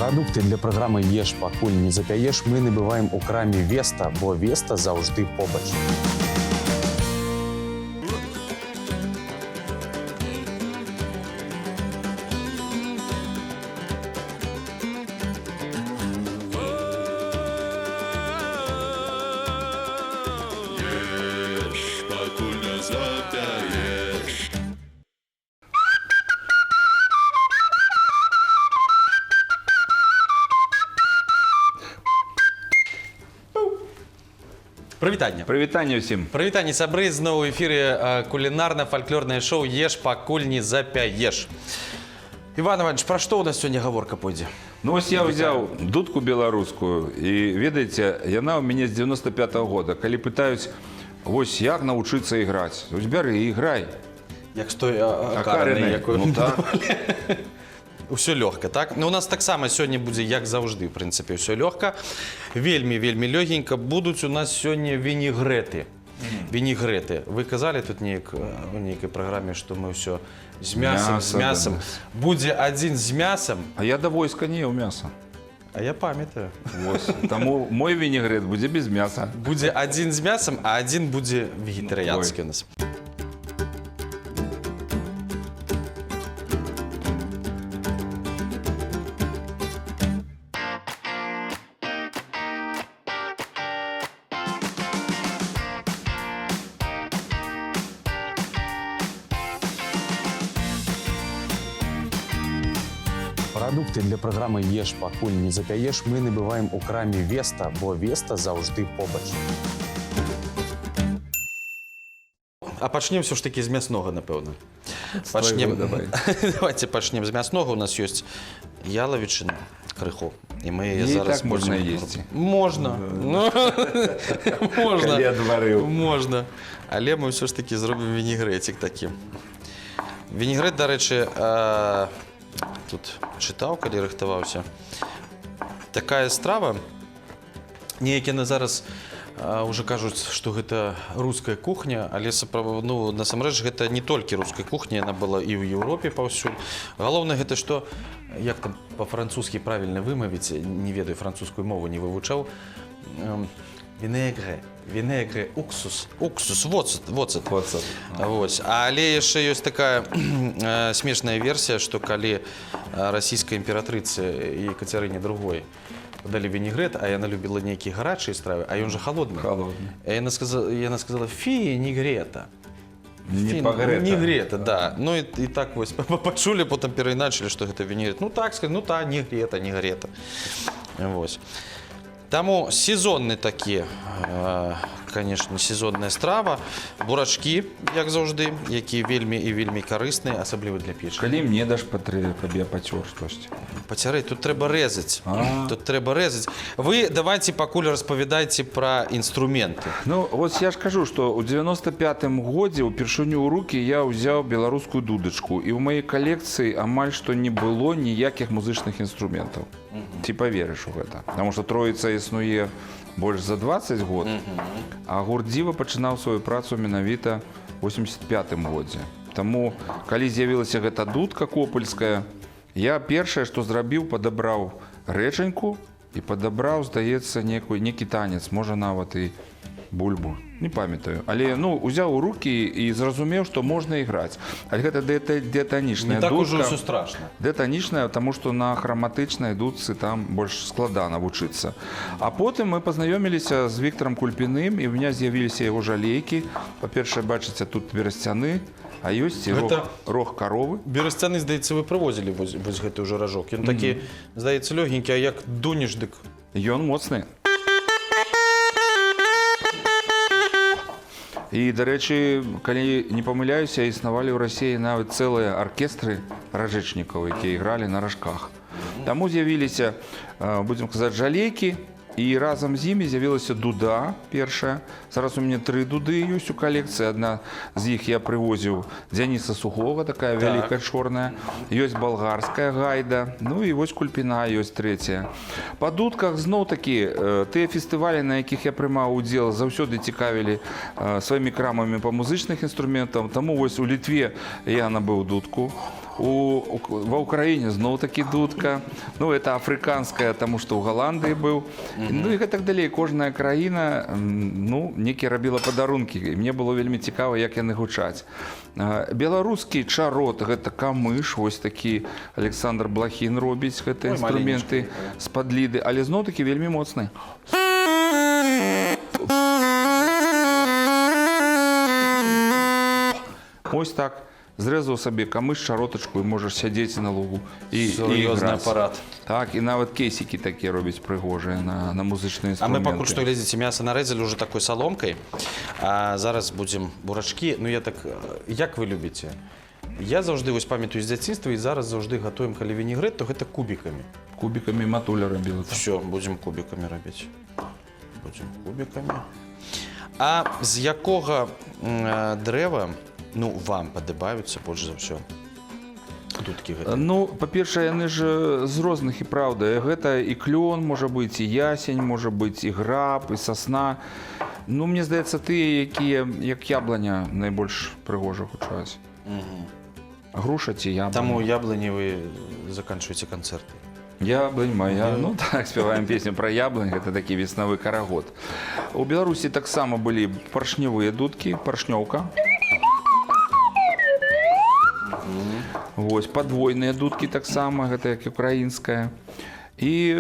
Продукты для програми «Єш, пакуль не запяєш» ми набиваємо у крамі «Веста», бо «Веста» завжди побач. Ешь, покуль не запяешь. Прывітанне. Прывітанне ўсім. Прывітанне, сябры, зноў у эфіры кулінарна-фальклорнае шоу «Еш, пакуль не запяеш». Іван Іванович, пра што ў нас сёння гаворка пойдзе? Ну вось я ўзяў дудку беларускую і, ведаеце, яна ў мяне з 95-го года. Калі пытаюць, вось як навучыцца іграць, вось бяры і іграй. Як з той акарынай, якую Ну так. Усё лёгка, так? Ну, у нас таксама сёння будзе, як заўжды, в прынцыпе, ўсё лёгка. Вельмі лёгенька. Будуць у нас сёння вінегрэты. Вінегрэты. Вы казалі тут у нейкай праграме, што мы ўсё з мясам. Будзе адзін з мясам. А я да войска не еў мяса. А я памятаю. Таму мой вінегрэт будзе без мяса. Будзе адзін з мясам, а адзін будзе вегетарыянскі у нас. Продукты для програми «Єш, пакуль не запяєш» ми набиваємо у крамі «Веста», бо «Веста» завжди побач. А пачнем все ж таки з мяснога, напэўна. Давай. Давайте пачнем з мяснога. У нас ёсць ялавічына крыху. І мы яе І зараз так можна будзем- есці. Можна. Можна. Калі адварыў. Можна. Але мы ўсё ж таки зробім вінегрэтик такі. Вінегрэт, дарэчы, тут чытаў, калі рыхтаваўся. Такая страва, неяк яны зараз уже кажуць, што гэта руская кухня, але насамрэч гэта не толькі руская кухня, яна была і ў Еўропе паўсюль. Галоўнае гэта, што, як там па-французскі правільна вымавіць, не ведаю, французскую мову не вывучаў, вінегрэ, уксус, воцет. Вось. Але яшчэ ёсць такая смешная версія, што калі расійскай імператрыцы Екацярыне II далі вінегрэт, а яна любіла нейкія гарачыя стравы, а ён жа халодны. Яна сказала «фі, не грета». Не пагрэта. Не грета, да. Ну і так вось пачулі, потым перайначылі, што гэта вінегрэт. Ну так сказать, ну та, не грета, не грета. Вось. Таму сезонны такі, конечно, сезонная страва, бурачкі, як заўжды, якія вельмі і вельмі карысныя, асабліва для печы. Калі мне даш каб я пацёр штосьці. Пацярэй, тут трэба рэзаць. Тут трэба рэзаць. Вы давайце пакуль распавядайце пра інструменты. Ну, вось я ж кажу, што ў 95-м годзе ўпершыню ў рукі я ўзяў беларускую дудачку, і ў маёй калекцыі амаль што не было ніякіх музычных інструментаў. Ці паверыш у гэта? Таму што Троіца існуе больш за 20 год, а гурт «Дзіва» пачынаў сваю працу менавіта ў 85-м годзе. Таму, калі з'явілася гэта дудка копальская, я першае, што зрабіў, падабраў рэчаньку і падабраў, здаецца, некі танец, можа нават і бульбу. Не памятаю. Але, узяў у рукі і зразумеў, што можна іграць. Але гэта дэтанічная дудка. Не так дудка. ужо ўсё страшна. Дэтанічная, таму што на храматычнай дудцы там больш складана вучыцца. А потым мы пазнаёміліся з Віктарам Кульпіным, і ў меня з'явіліся яго жалейкі. Па-першае, бачыце, тут берасцяны, а ёсць і рог каровы. Берасцяны, здаецца, вы прывозілі вось гэты ўжо ражок. Ён такі, здаецца, лёгенькі, а як дунеш, дык... Ён моцны. І, дарэчы, калі не памыляюся, існавалі ў Расіі нават цэлыя аркестры ражэчнікаў, якія ігралі на ражках. Таму з'явіліся, будзем казаць, жалейкі, і разам з імі з'явілася дуда першая. Зараз у мяне 3 дуды ёсць у калекцыі. Адна з іх я прывозіў Дзяніса Сухога, такая вялікая чорная. Ёсць балгарская гайда. Ну і вось Кульпіна ёсць 3. Па дудках зноў-такі тыя фестывалі, на якіх я прымаў удзел, заўсёды цікавілі сваімі крамамі па музычных інструментам. Таму вось у Літве я набыў дудку. Ва Украине зноў такі дудка. Ну, это афрыканская, таму што ў Галандыі быў. Ну і гэтак далей. Кожная краіна, ну, некі рабіла падарункі. І мне было вельмі цікава, як яны гучаць. Беларускі чарот, гэта камыш, вось такі Александр Блахін робіць гэта інструменты з падліды, але зноў такі вельмі моцны. Ось так. Зрэзаў сабе камыш, чаротачку і можаш сядзець на лугу і Сур'ёзны іграць. апарат. Так, і нават кейсікі такія робяць прыгожыя на музычныя А мы інструменты. пакуль што, глядзіце, мяса нарэзалі ўжо такой саломкай. А зараз будзем бурачкі. Ну, я так... Як вы любіце? Я заўжды вось памятаю з дзяцінства і зараз заўжды гатуем, калі вінегрэт, то гэта кубікамі. Кубікамі матуля рабіла. Все, будзем кубікамі рабіць. Будзем кубікамі. А з якога дрэва, ну, вам падабаюцца больш за ўсё? Дудкі гэта. Ну, па-першае, яны ж з розных і праўда. Гэта і клён, можа быць, і ясень, можа быць, і граб, і сасна. Ну, мне здаецца, тыя, якія, як ябланя, найбольш прыгожа гучаць. Груша ці ябланя. Таму яблыні вы заканчваеце канцэрты. Яблонь моя. Ну так, спеваем песню про яблонь. Это такі веснавы карагод. У Беларусі таксама былі паршневыя дудкі, паршнёўка. Вось, падвойныя дудкі таксама, гэта як украінская. І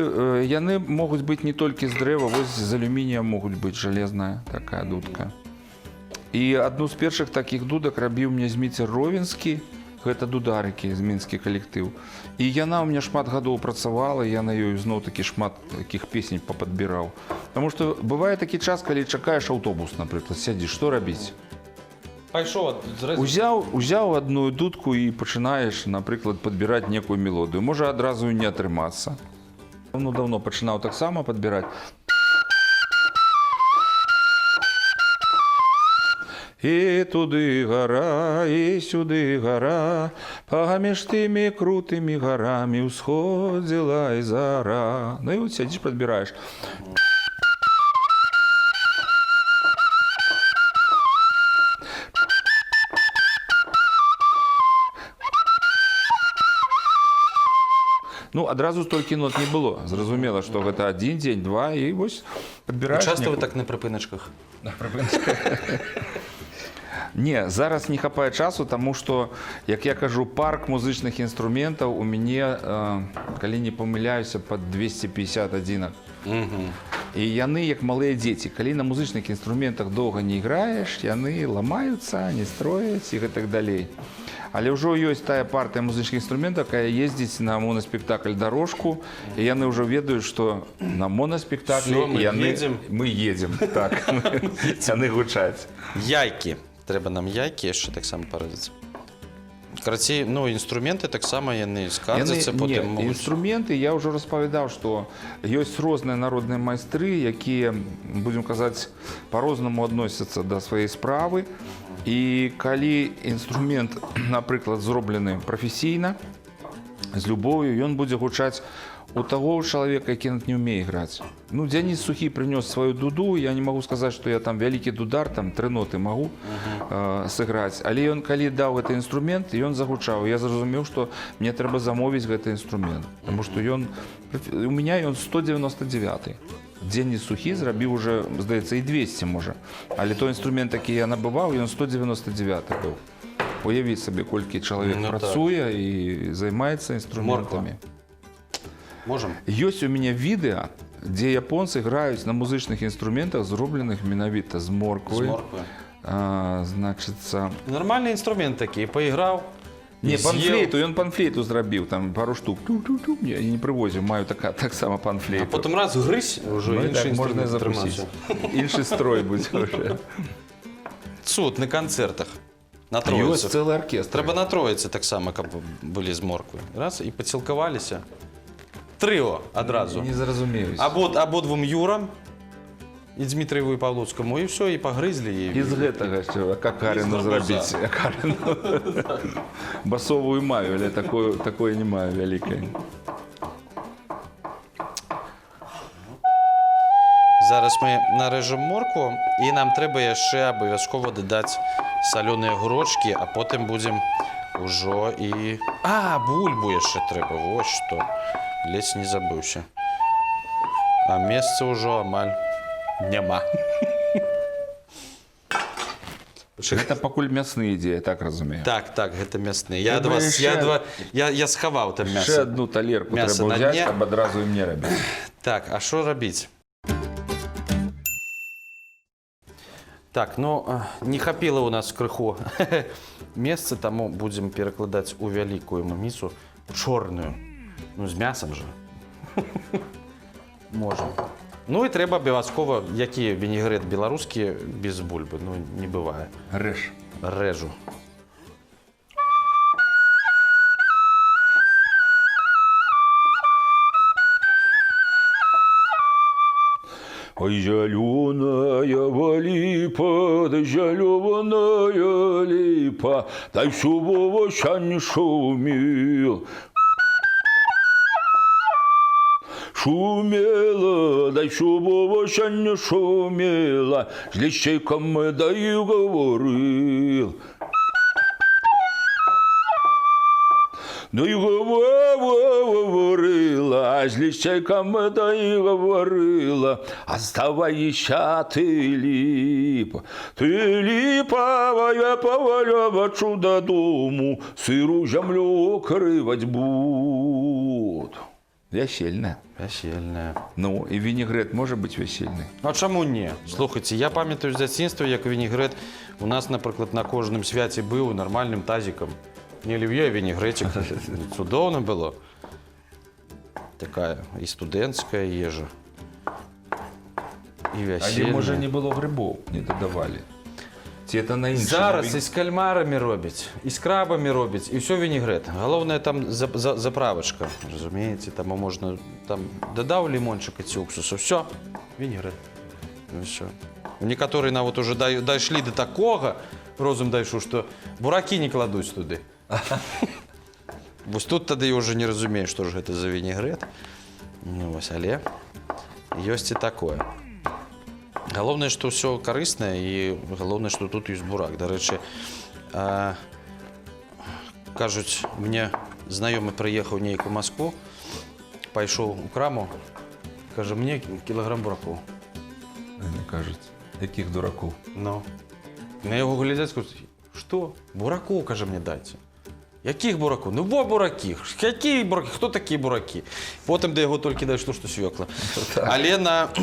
яны могуць быць не толькі з дрэва, вось з алюмінія могуць быць жалезная такая дудка. І адну з першых такіх дудак рабіў мне Зміцер Ровенскі. Гэта дударыкі, з мінскі калектыў. І яна ў меня шмат гадоў працавала, я на ёй зноў-такі шмат такіх песень пападбіраў. Таму што бывае такі час, калі чакаеш аўтобус, напрыклад, сядзіш, што рабіць? Пайшоў, Узяў адну дудку і пачынаеш, напрыклад, падбіраць некую мелодыю. Можа адразу і не атрымацца. Даўно пачынаў таксама падбіраць. І туды гара, і сюды гара, паміж тымі крутымі гарамі ўсходзіла і зара. Ну і от сядзіш, падбіраеш. Ну, адразу столькі нот не было. Зразумела, што гэта адзін дзень, два, і вось падбіраеш. Часта вы так на прыпыначках? На прыпыначках? Не, зараз не хапае часу, таму што, як я кажу, парк музычных інструментаў у мяне, калі не памыляюся, пад 250 адзінак. І яны як малыя дзеці. Калі на музычных інструментах доўга не іграеш, яны ламаюцца, не строяць і гэтак далей. Але ўжо ёсць тая партыя музычных інструментаў, якая ездзіць на моноспектакль «Дорожку», і яны ўжо ведаюць, што на моноспектаклі мы едзем. Так, яны гучаць. Яйкі. Трэба нам яйкі яшчэ таксама парадзіць. Карацей, ну, інструменты таксама яны скардзяцца, потым могуць... Інструменты, я ўжо распавядаў, што ёсць розныя народныя майстры, якія, будзем казаць, па-рознаму адносяцца да сваёй справы. І калі інструмент, напрыклад, зроблены прафесійна, з любоўю, ён будзе гучаць у таго чалавека, які не ўмее іграць. Ну, Дзяніс Сухі прынёс сваю дуду, я не магу сказаць, што я там вялікі дудар, там 3 ноты магу сыграць. Але ён, калі даў гэты інструмент, ён загучаў. Я зразумеў, што мне трэба замовіць гэты інструмент. Таму што у мяне ён 199. Дзеніс Сухі зрабіў уже, здаецца, і 200 можа. Але той інструмент, які я набываў, ён 199 быў. Уявіць сабе, колькі чалавек працуе і займаецца інструментамі. Можам? Ёсць у мяне відэа, дзе японцы граюць на музычных інструментах, зробленых менавіта з морквы. З морквы. Значыцца... Нармальны інструмент такі, паіграў. Не, панфлейту, ён панфлейту зрабіў, там пару штук. Я не прывозіў, маю таксама панфлейту. А потым раз грызь, ўжо іншы можна інструмент запусціць. атрымаўся. Іншы строй будзе ўжо. Цуд на канцэртах. На Ёсць Троіцы. цэлы аркестр. Трэба на Троіцы таксама, каб былі з морквы. Раз, і пацілкаваліся. Трыо адразу. Не зразумеюсь. Абодвум Юрам і Дмітрыеву і Павлуцкаму, і ўсё, і пагрызлі. І з гэтага що, какарину зрабіць. Басовую маю, але такое не маю вялікай. Зараз мы нарэжам моркву, і нам трэба яшчэ абавязкова дадаць салёныя гурочкі, а потым будзем Ужо і... А, бульбу яшчэ трэба, вось што. Ледзь не забыўся. А месца ўжо амаль няма. Гэта пакуль мясны ідзе, я так разумею. Так, гэта мясныя. Я схаваў там Яшчэ мяса. одну талерку мяса трэба на ўзяць, дне. каб адразу і мне рабіць. Так, а що робити? Так, ну, не хапіла у нас крыху месца, таму будзем перакладаць у вялікую місу, чорную. Ну, з мясам жа. Можем. Ну і трэба абавязкова, які вінегрэт беларускі без бульбы, ну, не бывае. Рэж. Рэжу. Ой, зеленая липа, да зеленая липа, дай субого не шумел. Шумела, дай субого не шумела, с лещейком да и говорил. Ну и говорила, а с лещейком да и говорила, оставайся ты липа, я повалявачу додому, сыру землю укрывать буду. Вясельная. Вясельная. Ну, і вінегрэт можа быць вясельны? А чаму не? Слухайце, я памятаю з дзяцінства, як вінегрэт у нас, напрыклад, на кожным свяце быў нармальным тазікам. Не олів'е, а вінегрэтик. Цудоўна было. Такая і студэнцкая ежа. І вясельная. Але, можа, не было грибоў, не дадавалі. Ці это на іншым? Зараз і з кальмарамі робяць, і з крабамі робяць, і ўсё вінегрэт. Галоўнае там заправачка, разумееце, там можна дадаў лімончыка ці уксусу, ўсё, вінегрэт. Ўсё. Некаторыя нават уже дайшлі да такога, розум дайшоў, што буракі не кладуць туды. Вось тут тады я ўжо не разумею, што ж гэта за вінегрэт. Ну вось, але ёсць і такое. Галоўнае, што ўсё карыснае і галоўнае, што тут ёсць бурак. Дарэчы, кажуць, мне знаёмы прыехаў нейк у Маскву, пайшоў у краму, кажа, мне кілаграм буракоў. Мне кажуць, якіх дуракоў? Ну. На яго глядзяць, кажуць, што? Буракоў, кажа, мне дайце. Якіх буракоў? Ну, бо буракі. Якія буракі? Хто такія буракі? Потым да яго толькі дайшло, што свёкла. Але на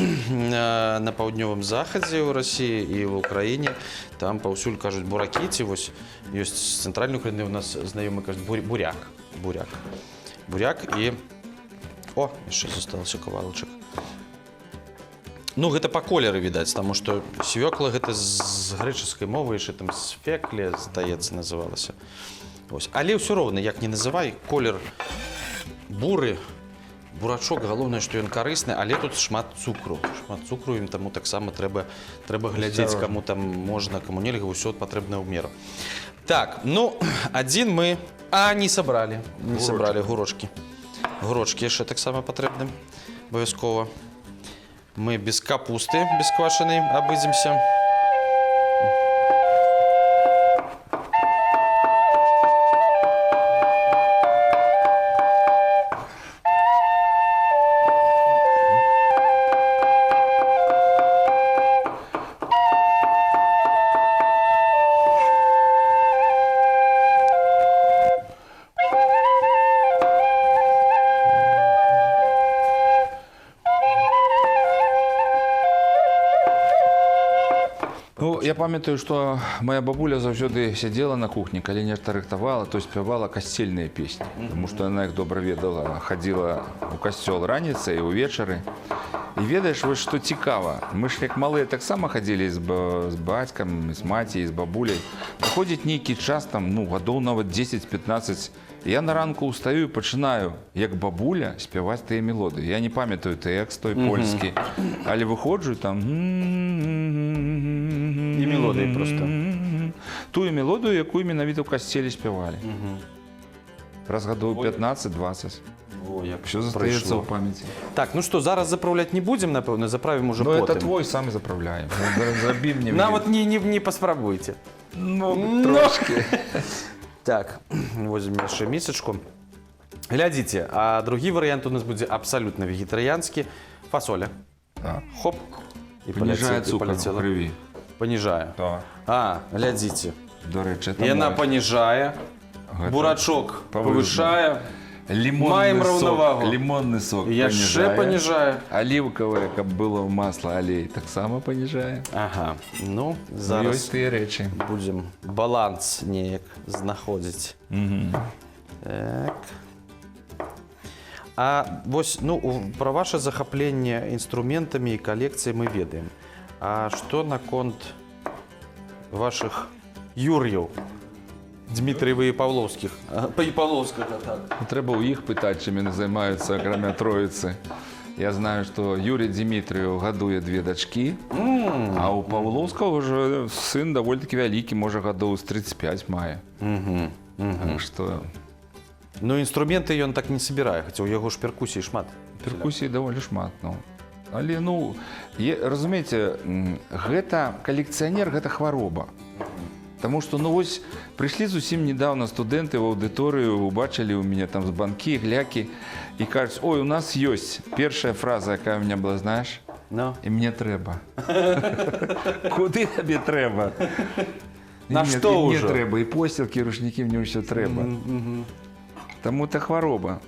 паўднёвым захадзе ў Расіі і ў Украіне там паўсюль кажуць буракі, ці вось ёсць з цэнтральнай Украіны у нас знаёмы кажуць буряк. Буряк і... О, яшчэ засталася кавалачак. Ну, гэта па колеры відаць, таму што свёкла гэта з грэчаскай мовы, яшчэ там сфекле, здаецца, называлася. Але ўсё роўна, як не называй, колер буры, бурачок, галоўнае, што ён карысны, але тут шмат цукру. Шмат цукру, ім таму таксама трэба глядзець, каму там можна, каму нельга, ўсё патрэбна ў меру. Так, ну, адзін мы... А, не сабралі. Не сабралі гурочкі. Гурочкі яшчэ таксама патрэбны, абавязкова. Мы без капусты, без квашанай абыдземся. Ну, я памятаю, што моя бабуля заўсёды сядзела на кухні, калі нешта рыхтавала, то спявала касцельныя песні. Таму што яна, як добра ведала, хадзіла ў касцёл раніцай і ўвечары. І ведаеш, вось што цікава, мы ж як малыя таксама хадзілі з бацькам, з маці, з бабуляй. Праходзіць нейкі час, там, ну, гадоў нават 10-15, я на ранку ўстаю і пачынаю, як бабуля, спяваць тыя мелодыі. Я не памятаю тэкст той польскі, але выходжу там... І мелодыі проста. Тую мелодыю, якую менавіта ў касцеле спявалі. Праз гадоў 15-20. О, як Все застаецца ў памяці. Так, ну што, зараз заправляць не будзем, напэўна, заправім уже Ну, потым. это твой, самі заправляем. Забі мне. Нават не паспрабуйце. Ну, трошки. Так, возьмем яшчэ місачку. Глядзіце, а другі варыянт у нас будзе абсалютна вегетарыянскі. Фасоля. Так. Хоп. І Паніжае і цукар у паляцела. крыві. Паніжае. Так. А, глядзіце. До речі, це Яна мой. паніжае, Гэта бурачок павышае. павышае, маем раўнавагу. Лімонны сок яшчэ паніжае. Алівкавае, каб было масла, алей таксама паніжае. Ага, ну, Ёсць зараз тыя рэчы. будзем баланс неяк знаходзіць. Так. А вось, ну, пра ваше захапленне інструментамі і калекцыяй мы ведаем. А што наконт вашых юр'яў? Дмітрыева і Павловскіх. І Павловскага, так. Трэба ў іх пытаць, чым яны займаюцца, акрамя троіцы. Я знаю, што Юрий Дмітрыеў гадуе 2 дачкі, а ў Павловскага ўжо сын даволі-такі вялікі, можа гадоў з 35 мае. Так што Ну, інструменты ён так не сабірае, хаця ў яго ж перкусіі шмат. перкусій даволі шмат. Ну. Але, ну, разумееце, гэта калекцыянер, гэта хвароба. Таму што, ну, вось, прыйшлі зусім недавно студэнты ў аўдыторыю, убачылі ў мяне там з банкі, глякі, і кажуць, ой, у нас ёсць першая фраза, якая ў мяне была, знаеш, No. і мне трэба. Куды табе трэба? На І што мне ўжо? трэба, і посцілкі, рушнікі, мне ўсё трэба. Таму это хвароба.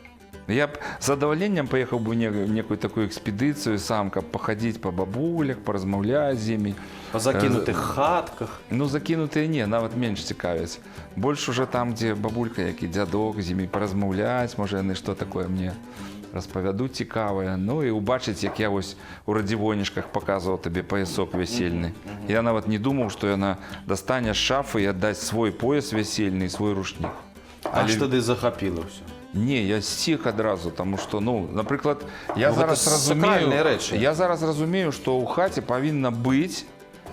Я б з задавальненнем паехаў бы ў некую такую экспедыцыю сам, каб пахадзіць па бабулях, паразмаўляць з імі. Па закінутых хатках. Ну, закінутыя не, нават менш цікавяць. Больш уже там, дзе бабулька, як і дзядок, з імі паразмаўляць, можа, яны што такое мне распавядуць цікавае. Ну, і убачыць, як я вось у радзівонішках паказваў табе паясок вясельны. Я нават не думаў, што яна дастане з шафы і аддаць свой пояс вясельны і свой рушнік. А ж тады захапіла ўсё. Не, я сціх адразу, таму што, ну, напрыклад, я Ну, зараз гэта сакральныя разумею, рэчы. я зараз разумею, што ў хаце павінна быць,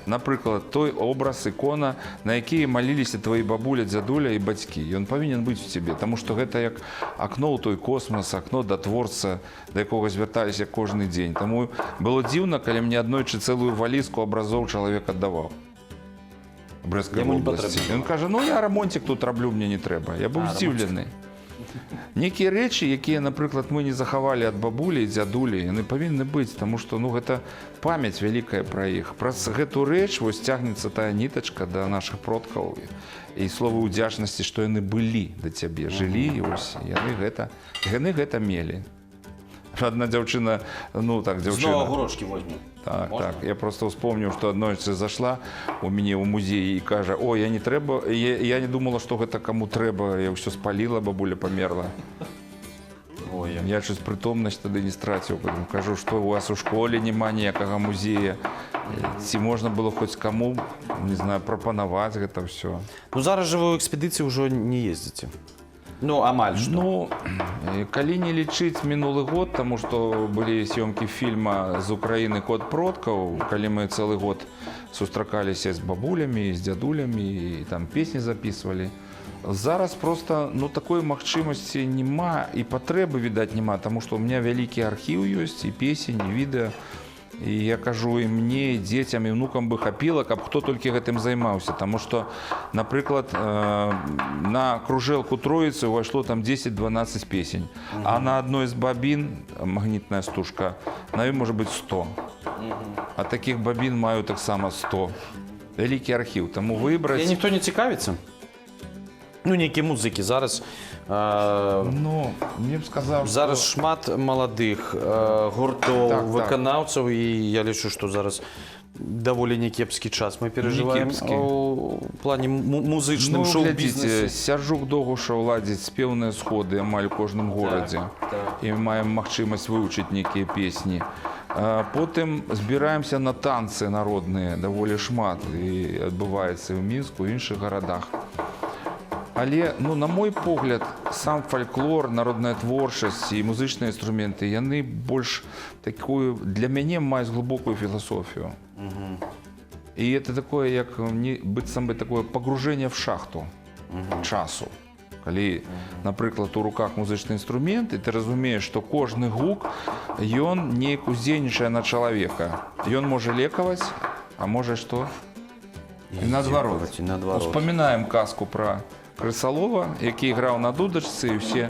напрыклад, той образ, ікона, на які маліліся твои бабуля, дзядуля і бацькі. Ён павінен быць у цябе, таму што гэта як акно ў той космас, акно да творца, да якога звярталіся кожны дзень. Таму было дзіўна, калі мне аднойчы цэлую валізку абразоў чалавек аддаваў. Брэсцкай Яму не вобласці. патрэбна. Ён кажа, ну я рамонцік тут раблю, мне не трэба. Я быў здзіўлены. Некія рэчы, якія, напрыклад, мы не захавалі ад бабулі і дзядулі, яны павінны быць, таму што, ну, гэта памяць вялікая пра іх. Праз гэту рэч вось цягнецца тая нітачка да нашых продкаў і словы ўдзячнасці, што яны былі да цябе, жылі, і вось яны гэта мелі. Адна дзяўчына, ну так, дзяўчына. Зноў агурочкі возьмем. Так, Можна? так. Я просто успомніў, што аднойчы зашла у мяне ў музеі і кажа, о, я не трэба, я не думала, што гэта каму трэба, я ўсё спаліла, бабуля памерла. Ой, Я щось притомнасць тады не страціў. Кажу, што у вас у школе няма ніякага музея. Ці можна было хоць каму, не знаю, прапанаваць гэта ўсё. Ну, зараз жа вы ў экспедыцыі ўжо не ездзіце. Ну, амаль што. Ну, калі не лічыць мінулы год, таму што былі съёмкі фільма з Украіны «Код продкаў», калі мы цэлы год сустракаліся з бабулямі, з дзядулямі і там песні запісвалі. Зараз просто, ну, такой магчымасці няма і патрэбы, відаць, няма, таму што ў меня вялікі архіў ёсць і песень, і відэа. І я кажу, і мне, і дзецям, і внукам бы хапіла, каб хто толькі гэтым займаўся. Таму што, напрыклад, на кружэлку Троіцы ўвайшло там 10-12 песень, а на адной з бабін, магнітная стужка, на ёй можа быць 100. А такіх бабін маю таксама 100. Вялікі архіў, таму выбраць... І ніхто не цікавіцца? Ну, нейкія музыкі зараз... Ну, мне б сказаў, Зараз што... шмат маладых гуртоў, Так, выканаўцаў, і я лічу, што зараз даволі некепскі час мы перажываем Некепскі. у плане музычным Ну, шоу-бізнесе. глядзіце, Сяржук Догуша ладзіць спеўныя сходы амаль у кожным горадзе. І маем магчымасць вывучыць нейкія песні. Потым збіраемся на танцы народныя, даволі шмат, і адбываецца і ў Мінску, і ў іншых гарадах. Але, ну, на мой погляд, сам фальклор, народная творчасць і музычныя інструменты, яны больш такую, для мяне маюць глыбокую філасофію. І это такое, як быццам бы такое погружение в шахту часу. Калі, напрыклад, у руках музычны інструмент, і ты разумееш, што кожны гук, ён неяк уздзейнічае на чалавека. Ён можа лекаваць, а можа што? І наадварот. Наадварот. Успамінаем казку пра Крысалова, який грав на дудочці, і всі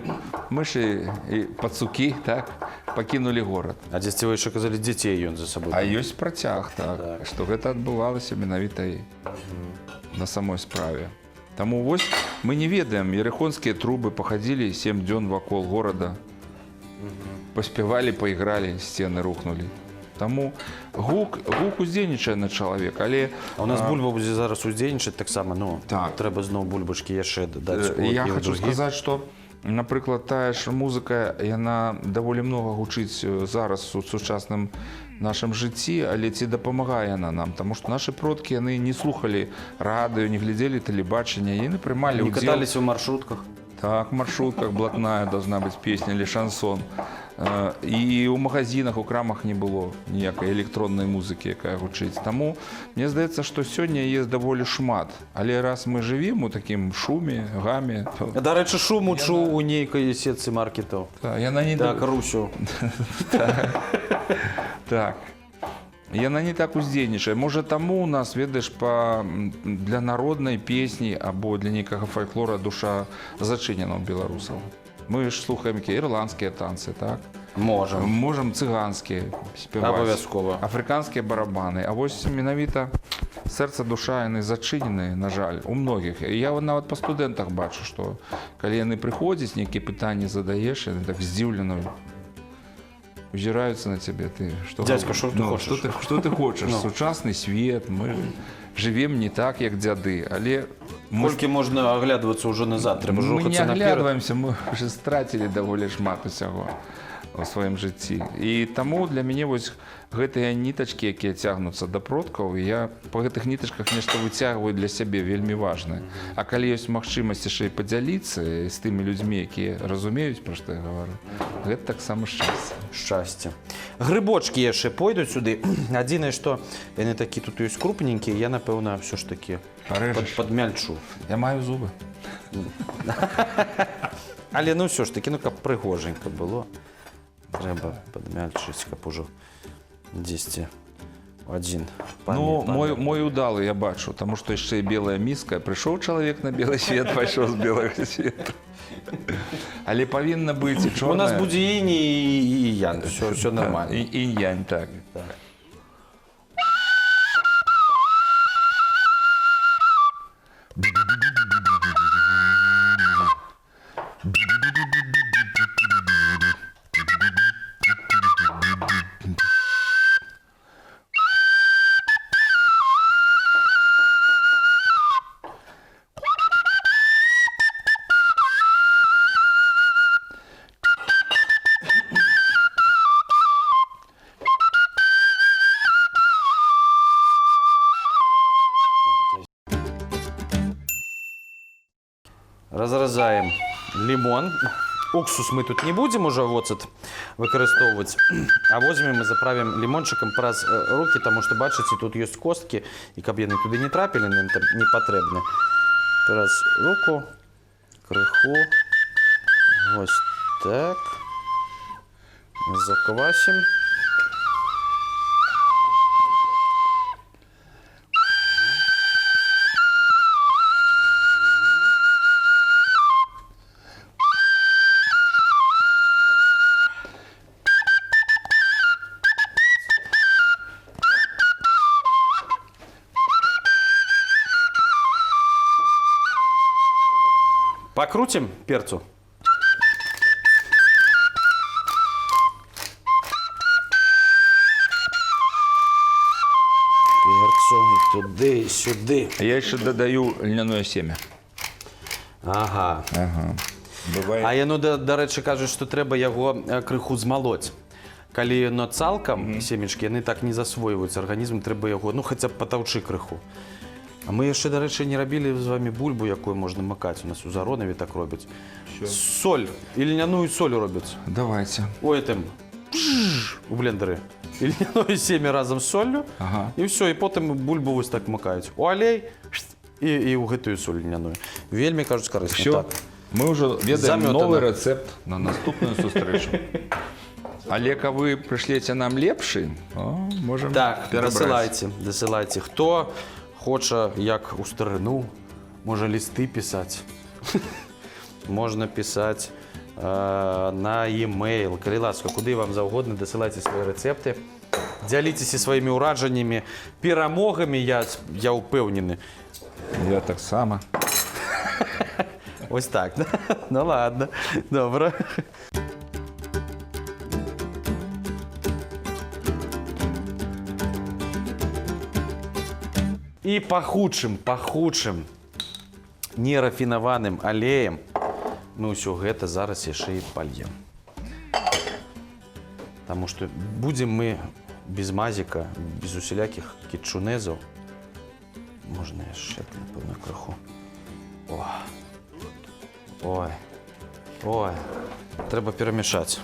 миші і пацуки так, покинули город. А дзесьці вы яшчэ казалі дзяцей ён за сабой. А ёсць працяг, так, што гэта адбывалася менавіта і на самой справе. Таму вось мы не ведаем, ерыхонскія трубы пахадзілі 7 дзён вакол горада, паспявалі, пайгралі, сцены рухнулі. Таму гук уздзейнічае на чалавека, але А у нас бульба будзе зараз уздзейнічаць таксама, ну, Так. трэба зноў бульбачкі яшчэ дадаць. я хочу сказаць, што, напрыклад, тая ж музыка, яна даволі многа гучыць зараз у сучасным нашым жыцці, але ці дапамагае яна нам? Таму што нашы продкі, яны не слухалі радыё, не глядзелі тэлебачання, яны прымалі Не ўдзел. каталіся ў маршрутках. Так, в маршрутках блатная должна быть песня или шансон. І ў магазинах, у крамах не было ніякай электроннай музыкі, якая гучыць. Таму мне здаецца, што сёння є даволі шмат. Але раз мы жывем у такім шуме, гаме, то Дарэчы, шуму чуў у нейкай сетцы маркетаў. яна не Так, Русю. Так. Яна не так уздзейнічае. Можа, таму у нас, ведаеш, для народнай песні або для нейкага фальклора душа зачынена ў беларусаў. Мы ж слухаем якія ірландскія танцы, так? Можам. Можам цыганскія спяваць. Абавязкова. Афрыканскія барабаны. А вось менавіта сэрца, душа, яны зачынены, на жаль, у многіх. І я нават па студэнтах бачу, што калі яны прыходзяць, нейкія пытанні задаеш, яны так здзіўлена узираются на тебя. Ты что, Дядька, что ты хочешь? Что ты хочешь? Сучасный свет, мы живем не так, як дзяды, але Колькі можна аглядвацца ўжо назад, трэба ж мы не рухацца наперад. аглядваемся, мы вже страцілі даволі шмат усяго у сваім жыцці. І таму для мяне вось гэтыя нітачкі, якія цягнуцца да продкаў, я па гэтых нітачках нешта выцягваю для сябе вельмі важнае. А калі ёсць магчымасць яшчэ і падзяліцца з тымі людзьмі, якія разумеюць, пра што я гавару, гэта таксама шчасце. Шчасце. Грыбочкі яшчэ пойдуць сюды. Адзінае, што яны такі тут ёсць крупненькія, я, напэўна, ўсё ж такі падмяльчу. Я маю зубы. Але ну ўсё ж такі, ну каб прыгоженька было. Трэба падмяльчыць, каб ужо дзесьці адзін Ну, мой удалы я бачу, таму што яшчэ і белая міска. Прыйшоў чалавек на белы свет, пайшоў з белага свету. Але павінна быць і чорная. У нас будзе інь і ян, все нормально. Інь-янь, так. Разразаем лимон. Уксус мы тут не будем уже воцет выкарыстоўваць, а возьмем и заправим лимончиком праз руки, потому что, бачыце, тут есть костки, и каб яны туды не трапілі, нам там не патрэбны. Праз руку, крыху, вось так, заквасим. Покрутим перцу. Перцу і туди, і сюди. Я ще додаю льняное семя. Ага. Быває. А яно, до речі, кажуть, що треба його криху змолоть. Коли воно цалком, семечки, вони так не засвоюються організмом, треба його, ну, хоча б потовчи криху. А ми ще, до речі, не робили з вами бульбу, якою можна макати. У нас у Заронові так роблять. Соль. І льняную соль роблять. Давайте. Ой, там, у блендери. І льняное семя разом з солью. Ага. І все, і потім бульбу ось так макають. У олей і у гэтую соль льняную. Вельми, кажуть, корисно. Все. Так. Ми вже ведаємо Заметано. новий рецепт на наступну зустрічу. Але коли ви прийшлете нам лепший, можемо Так, перебрати. досилайте. Хто хоче, як у старину, може листи писати. можна пісаць на e-mail. Калі ласка, куды вам заўгодна, дасылайце свае рэцэпты. Дзяліцеся сваімі ўражаннямі, перамогамі, я ўпэўнены. Я таксама. Ось так, да? Ну ладно, добра. І пахучым, нерафінаваным алеем мы ўсё гэта зараз яшчэ і пальем. Таму што будзем мы без мазіка, без усялякіх кітчунезаў. Можна яшчэ, напэўна, крыху. Ой. Трэба перамяшаць.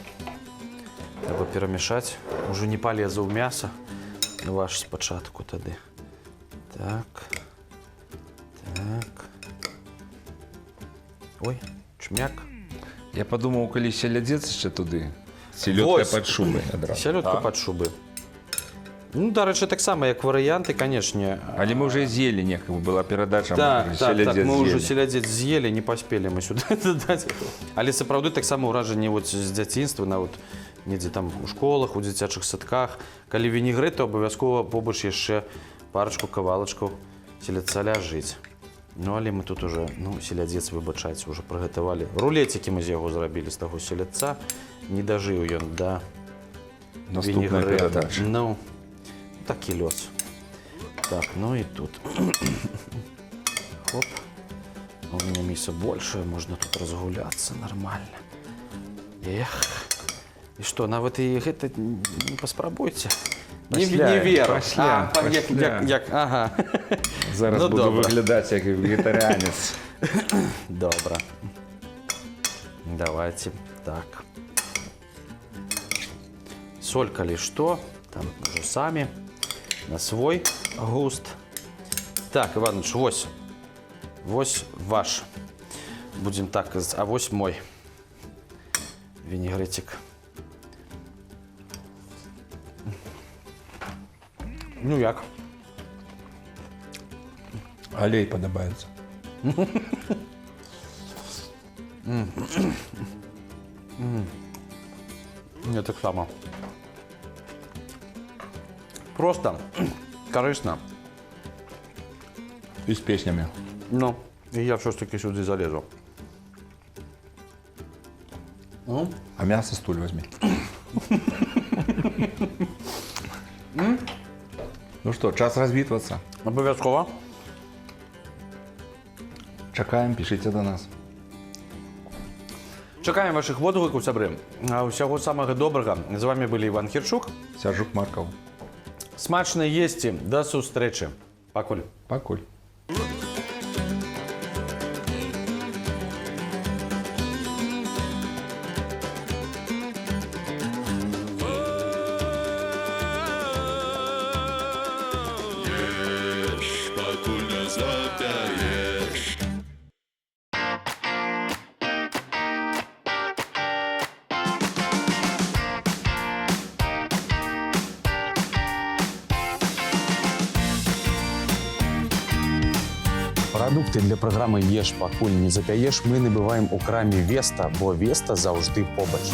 Ужо не палезу ў мяса. Ваш спачатку тады. Так. Ой, чмяк. Я падумаў, калі селядзец яшчэ туды. Селёдка пад шубай адразу. Селёдка пад шубы. Ну, дарэчы, таксама, як варыянты, канешне. Але мы ўжэ з'елі некага, была перадача. Так, мы ўжо селядзец з'елі, не паспелі мы сюды дадаць. Але сапраўды таксама ўражанне з дзяцінства, нават недзе там у школах, у дзіцячых садках. Калі вінегрэт, то абавязкова побач яшчэ парачку кавалачкаў селядца ляжыць. Ну, але мы тут уже, селядзец, выбачайце, уже прыгатавалі. Рулецікі мы з яго зрабілі, з таго селядца. Не дажыў ён да вінегрэта. Ну, такі лёс. Так, ну і тут. Хоп. У меня мяса большее, можно тут разгуляться нормально. Эх. И что, нават і гэта не паспрабуйце? Не веру. Ага. Зараз буду выглядаць як вегетарыянец. Добра. Давайте так. Соль, калі што, там уже самі. На свой густ. Так, Иваныч, вось ваш. Будем так, а вось мой винегретик. Ну як? Алей падабаецца. Мне так само. Просто корыстно. І з песнямі. Ну, і я все ж таки сюди залезу. А мясо стуль возьми. Ну что, час развітвацца. Обов'язково. Чакаем, пішыце до нас. Чакаем ваших водгукаў, сябры. Усяго самага добрага. З вами былі Іван Хірчук. Сяржук Маркаў. Смачна есці. До сустрэчы. Пакуль. Пакуль. Ешь, пакуль не запяешь. Прадукты для праграмы «Еш, пакуль не запяеш» мы набываем у краме «Веста», бо «Веста» заўжды побач.